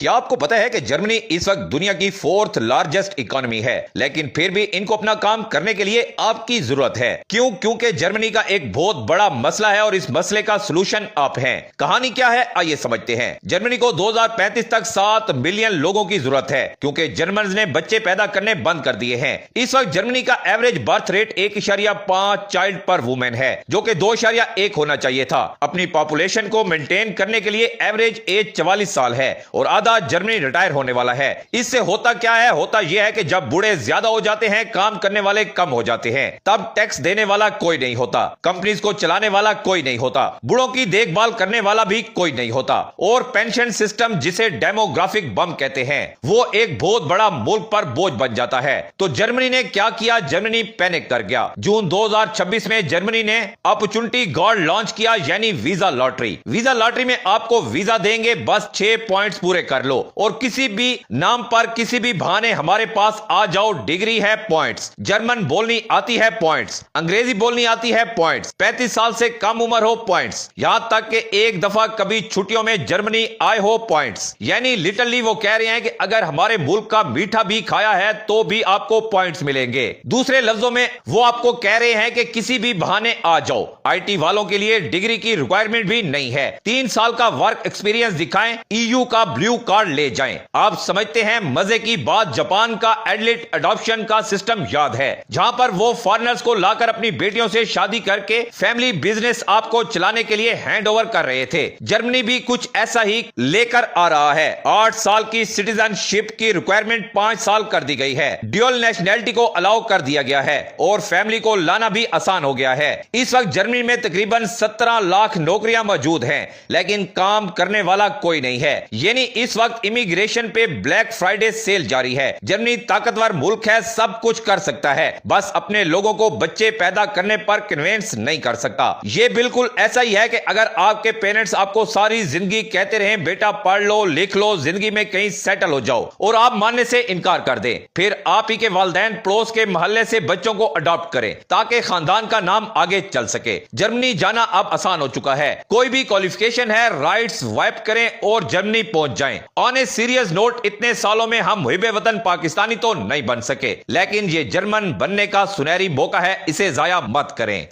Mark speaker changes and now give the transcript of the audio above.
Speaker 1: क्या आपको पता है कि जर्मनी इस वक्त दुनिया की 4th लार्जेस्ट इकोनॉमी है, लेकिन फिर भी इनको अपना काम करने के लिए आपकी जरूरत है। क्यों? क्योंकि जर्मनी का एक बहुत बड़ा मसला है और इस मसले का सलूशन आप हैं। कहानी क्या है, आइए समझते हैं। जर्मनी को 2035 तक 7 मिलियन लोगों की जरूरत है, क्योंकि जर्मन ने बच्चे पैदा करने बंद कर दिए हैं। इस वक्त जर्मनी का एवरेज बर्थ रेट 1.5 चाइल्ड पर वुमेन है, जो कि 2.1 होना चाहिए था। अपनी पॉपुलेशन को मेंटेन करने के लिए एवरेज एज 44 साल है और आधा जर्मनी रिटायर होने वाला है। इससे होता क्या है? होता यह है कि जब बूढ़े ज्यादा हो जाते हैं, काम करने वाले कम हो जाते हैं, तब टैक्स देने वाला कोई नहीं होता, कंपनीज को चलाने वाला कोई नहीं होता, बूढ़ों की देखभाल करने वाला भी कोई नहीं होता, और पेंशन सिस्टम, जिसे डेमोग्राफिक बम कहते हैं, वो एक बहुत बड़ा मुल्क पर बोझ बन जाता है। तो जर्मनी ने क्या किया? जर्मनी पैनिक कर गया। जून 2026 में जर्मनी ने अपॉर्चुनिटी गॉड लॉन्च किया, यानी वीजा लॉटरी। वीजा लॉटरी में आपको वीजा देंगे, बस 6 पॉइंट्स पूरे कर लो और किसी भी नाम पर किसी भी बहाने हमारे पास आ जाओ। डिग्री है पॉइंट्स, जर्मन बोलनी आती है पॉइंट्स, अंग्रेजी बोलनी आती है पॉइंट्स, 35 साल से कम उम्र हो पॉइंट्स, यहां तक कि एक दफा कभी छुट्टियों में जर्मनी आए हो पॉइंट्स। यानी लिटरली वो कह रहे हैं कि अगर हमारे मुल्क का मीठा भी खाया है तो भी आपको पॉइंट्स मिलेंगे। दूसरे लफ्जों में वो आपको कह रहे हैं कि किसी भी बहाने आ जाओ। आईटी वालों के लिए डिग्री की रिक्वायरमेंट भी नहीं है, 3 साल का वर्क एक्सपीरियंस दिखाएं, ईयू का ब्लू कार्ड ले जाएं। आप समझते हैं मजे की बात, जापान का एडल्ट अडॉप्शन का सिस्टम याद है, जहां पर वो फॉरेनर्स को लाकर अपनी बेटियों से शादी करके फैमिली बिजनेस आपको चलाने के लिए हैंड ओवर कर रहे थे। जर्मनी भी कुछ ऐसा ही लेकर आ रहा है। 8 साल की सिटीजनशिप की रिक्वायरमेंट 5 साल कर दी गई है, ड्यूअल नेशनैलिटी को अलाउ कर दिया गया है और फैमिली को लाना भी आसान हो गया है। इस वक्त जर्मनी में तकरीबन 17 लाख नौकरियां मौजूद हैं, लेकिन काम करने वाला कोई नहीं है। यानी इस वक्त इमिग्रेशन पे ब्लैक फ्राइडे सेल जारी है। जर्मनी ताकतवर मुल्क है, सब कुछ कर सकता है, बस अपने लोगों को बच्चे पैदा करने पर कन्विंस नहीं कर सकता। ये बिल्कुल ऐसा ही है कि अगर आपके पेरेंट्स आपको सारी जिंदगी कहते रहे बेटा पढ़ लो लिख लो, जिंदगी में कहीं सेटल हो जाओ, और आप मानने से इनकार कर दें, फिर आप ही के वालिदैन पड़ोस के मोहल्ले से बच्चों को अडॉप्ट करें ताकि खानदान का नाम आगे चल सके। जर्मनी जाना अब आसान हो चुका है, कोई भी क्वालिफिकेशन है, राइट्स वाइप करें और जर्मनी पहुंच जाएं। ऑन ए सीरियस नोट, इतने सालों में हम मुहिबे वतन पाकिस्तानी तो नहीं बन सके, लेकिन ये जर्मन बनने का सुनहरी मौका है, इसे जाया मत करें।